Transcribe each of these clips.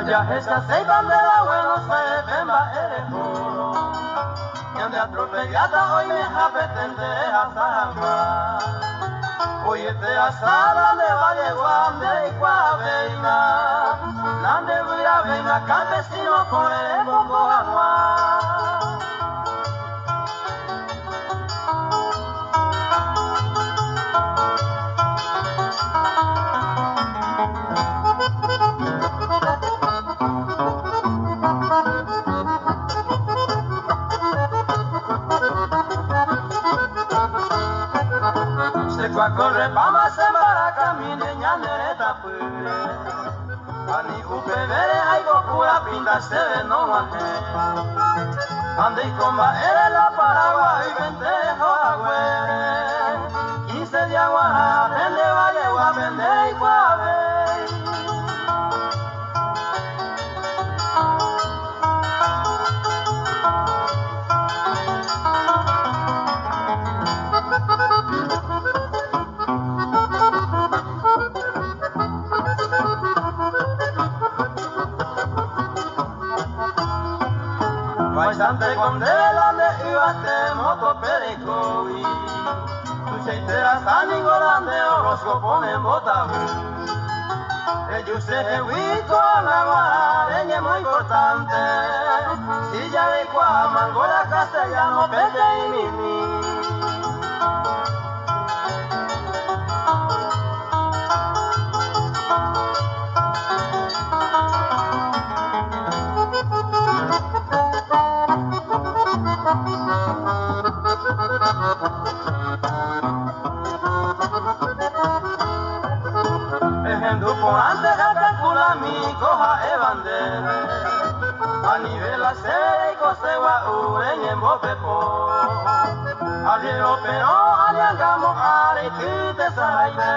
Esta se bandera Buenos Aires, Pemba, Erejo. Yande atropellada hoy me japetente asamba. Hoy te asala de Valle Guande y Cuaveina. Lande Vira Venga, campesino con el bombo agua. Corre pama sembara camine ñanereta pue ani upevere ay gokura pinda se no mate ande comba ere la Paraguay vente joagüe 15 de agua vende vale gua vende y guave. Bastante con delante y bate moto pericovi. Tu se enteras tan engordante horóscopo en bota. Ellos se jehuito a la guarareña muy importante. Si ya de Cuamangola castellano, pete y mimi. A nivel acera y cosegua ureña en bopepo Aliero pero aliangamo aretite saime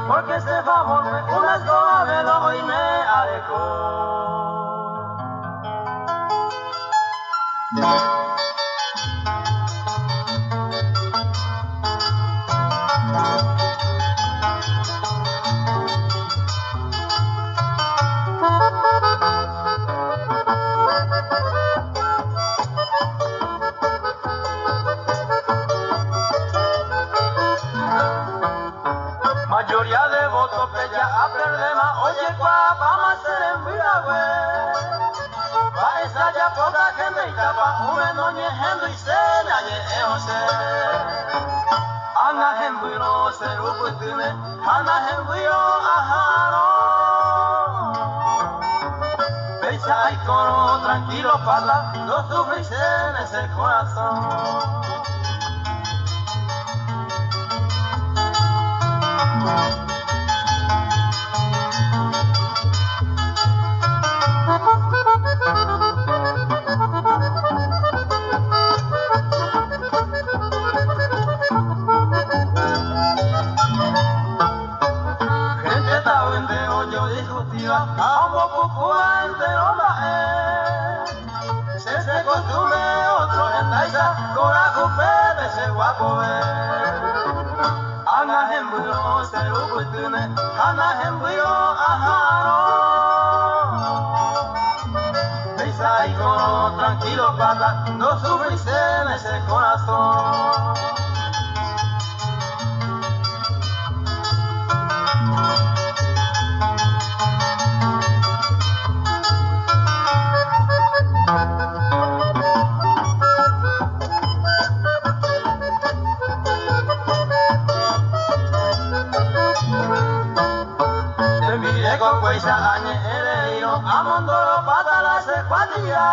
Porque se favor una escoba velo y me areco. Mayoría de votos bella a perder más, oye guapa más ser en Viragüe. Va esa ya poca gente y tapa, un menoñe hendo y se me aye eose. Ana hembuiro se ruputune, ana hembuiro ajaro. Beisa y coro tranquilo parla, no sufrís en ese corazón. Gente tabuende oyo discutiva, ambos pucua entero se costumbre otro en taisa, corajo pepe se guapo Ana hembuyo se ruputune, ana hembuyo ajaro. Beisa y coro tranquilo pata, no sufrís en ese corazón. Con Cuesa añe hereiro, a Mondoro para la secuatía.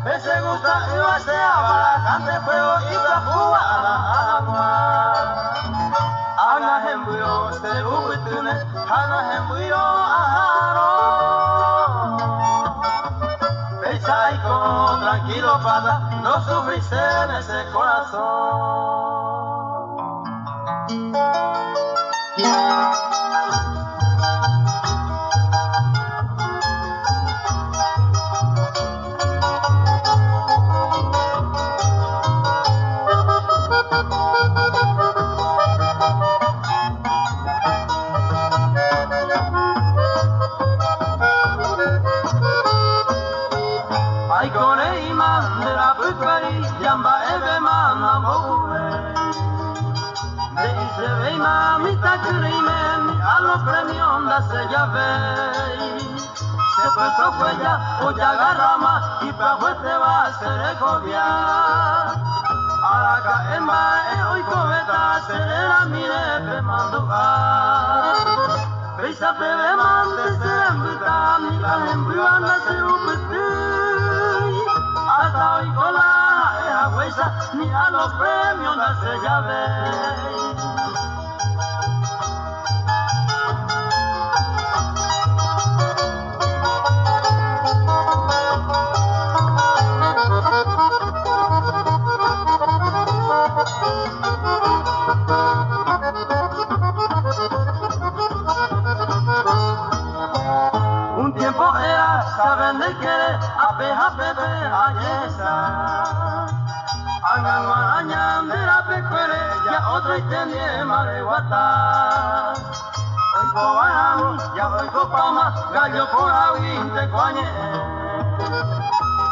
Ese gusta y va a ser para cante fuego y la fuga a la agua. Ana hembuyo se ruputune, ana hembuyo ajaro. Beisa y con tranquilo pata, no sufrís en ese corazón. dinamita crimen a los premios da se llave. Se puesto cuella, olla garrama y pa' te va a ser cobia. Araca emba hoy cometa será mire pe mandua. Pesa pe mante se embuta mi la embuana se uputu. Hasta hoy cola es huesa ni a los premios da se llave. Un tiempo era saben de querer apeja pepe ayesa. Angan maraña de la pecuere ya otra y tenía mareguata. Hoy cobarán ya hoy copama gallo por agüín te coañe.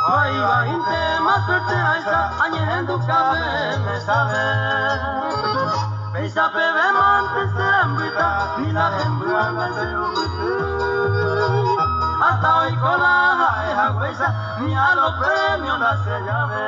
Hoy va inte más suerte aisa añe en tu cabeza me sabe. Pesa pebe mante se embuita ni la embuana se ubutu. Hasta hoy con la jaeja huesa ni a los premios la se llave.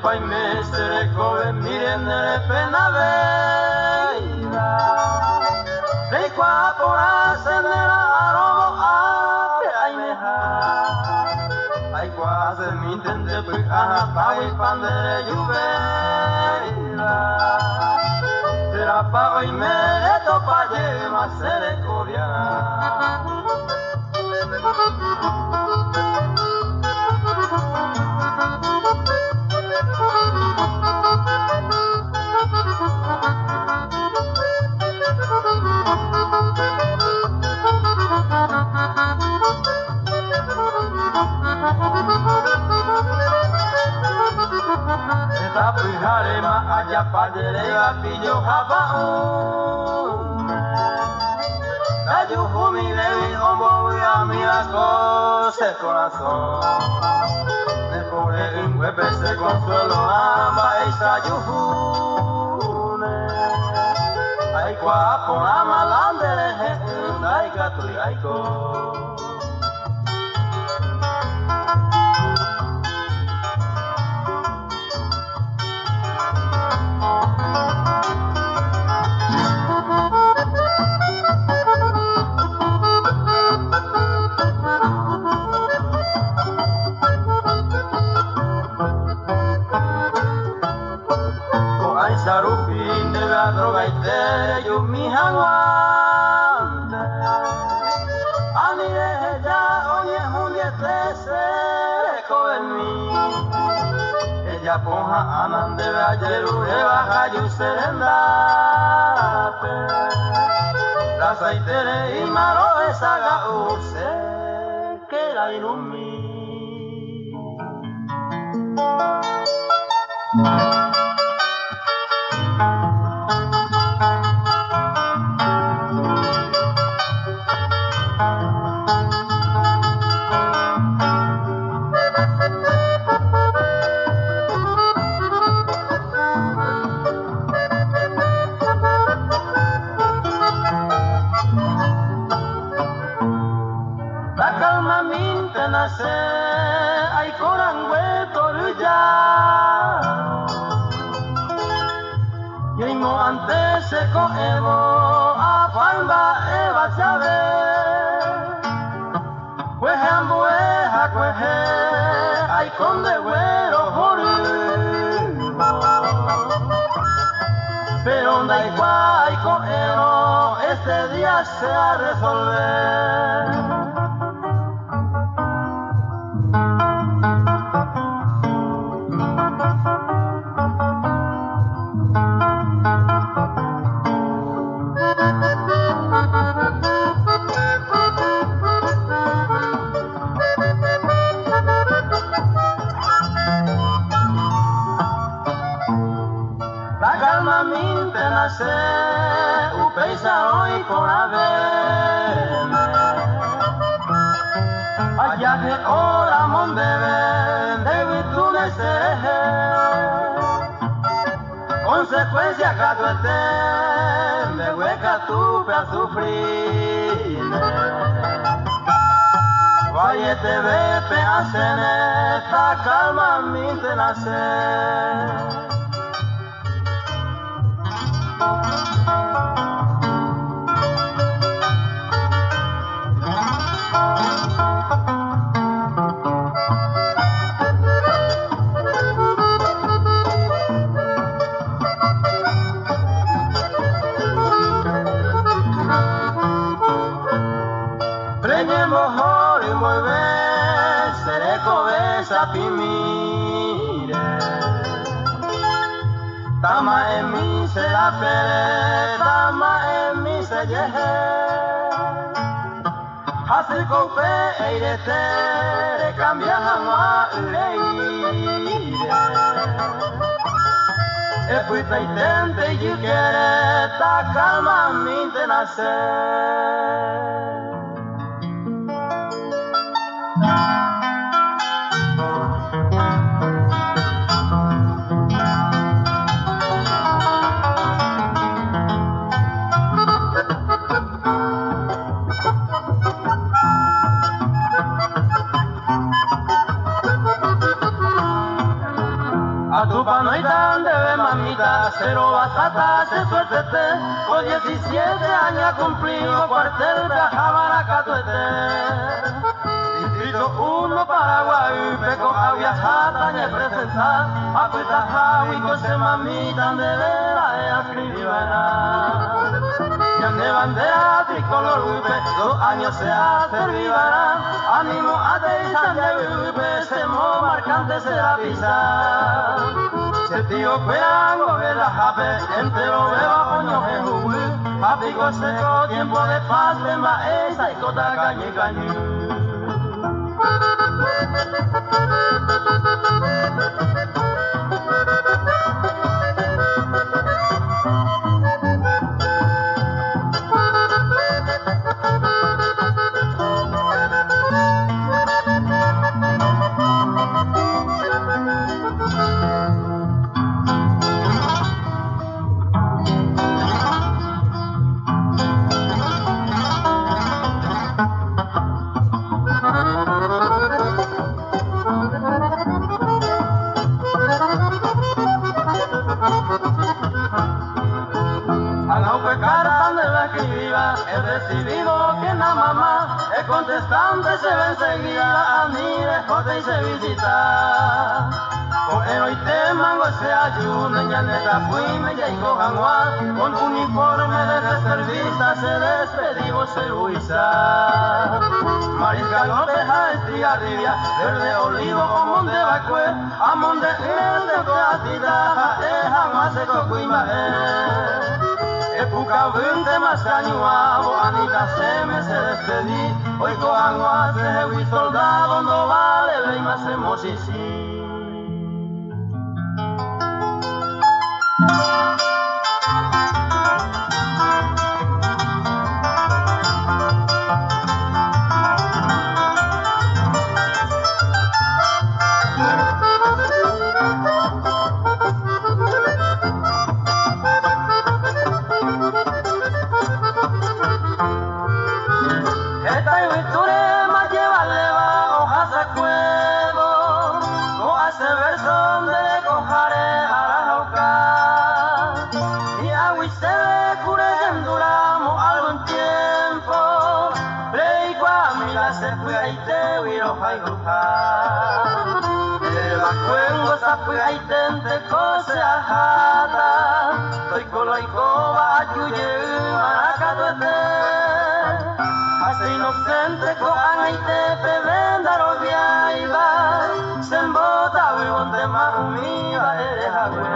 Pai mestre joven miren de pena veida. De qua por ascendera aromo a ay meja. Ay qua se mi intende puja pai pandere juveida. Será pa hoy me topa lleva sere cobia. Harema allá padre pillo jabaun. La yujumi de homo a mira cose corazón. El pobre inguepe se consuelo amba esa yujune. Ay guapo la malandere ay caturi ay co. Sarupin de la droga y tere yo mi aguante. Ani de ella oye Julieta se joven mi. Ella ponja anan de ayeru de baja yo serendate. La saitere y maro esa gaurse que la ilumina. Ay corangüe toruya y hay mo antes se coevo a palma eva sabe pues ambueja cueje ay conde güero joru pero onda igual ay coero este día se va a resolver. verme. Allá que ora mon bebe, debe tu neceje. Consecuencia que tu estés, me hueca tu para sufrir. Vaya te ve peacen esta calma mi te nace. Pimire, tama emi se la pere, tama emi se yehe. Hasil kope eirete, cambia hanwa ureire. E puita itente yukere, ta calma minte nace. Tu panoita debe mamita, cero basata, se suéltete. Con 17 años cumplido, cuartel viajaba a Catuete. Distrito 1 Paraguay, peco había jata y presentar. Apuesta javi con se mamita, de vera escribirá. Ya de bandera tricolor vive, 2 años se hace vivará. Ánimo a deizan de vive, se mo marcante será pisar. Se tío cuerango de la jape, entero beba coño que jugué. Apico seco, tiempo de paz, de maesa y cota cañi cañi. He recibido que la mamá, el contestante se ve enseguida, a mí dejote y se visita. Porque hoy te mango ese ayuno, ya neta fui, me llegó Janguá, con uniforme de reservista se despedió se Luisa. Mariscal López a Estigarribia, verde olivo o monte vacue, a monte de teatida, Janguá se cocuima. Época 20 más años, Anita se me se despedí. Hoy cojango se vi soldado, no vale, ve más emocisí. Aitente kose ajata, toy coloicoba ayuye maracatuete. Hace inocente ko angaite pebenda robiaiba, sembota vivonte mahumiba erejagüe.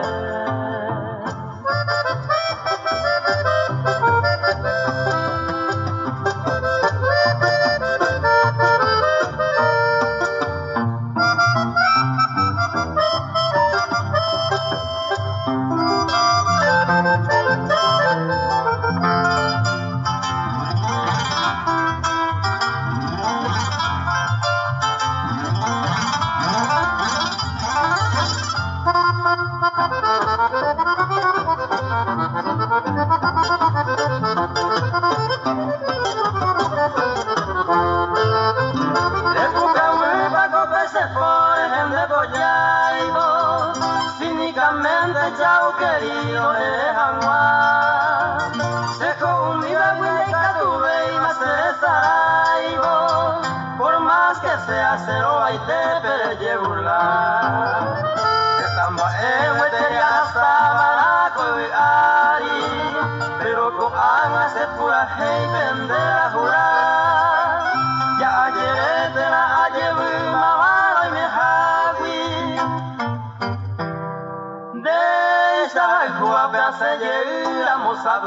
Cínicamente chao querido dejan más se comida muy tuve y más saraibo por más que sea cero hay te perye burla estamba te hasta baraco y ari pero con ana se pura hey vender a jurar ya ayer te la ayer mamá y me hawi de esa juega se llegamos a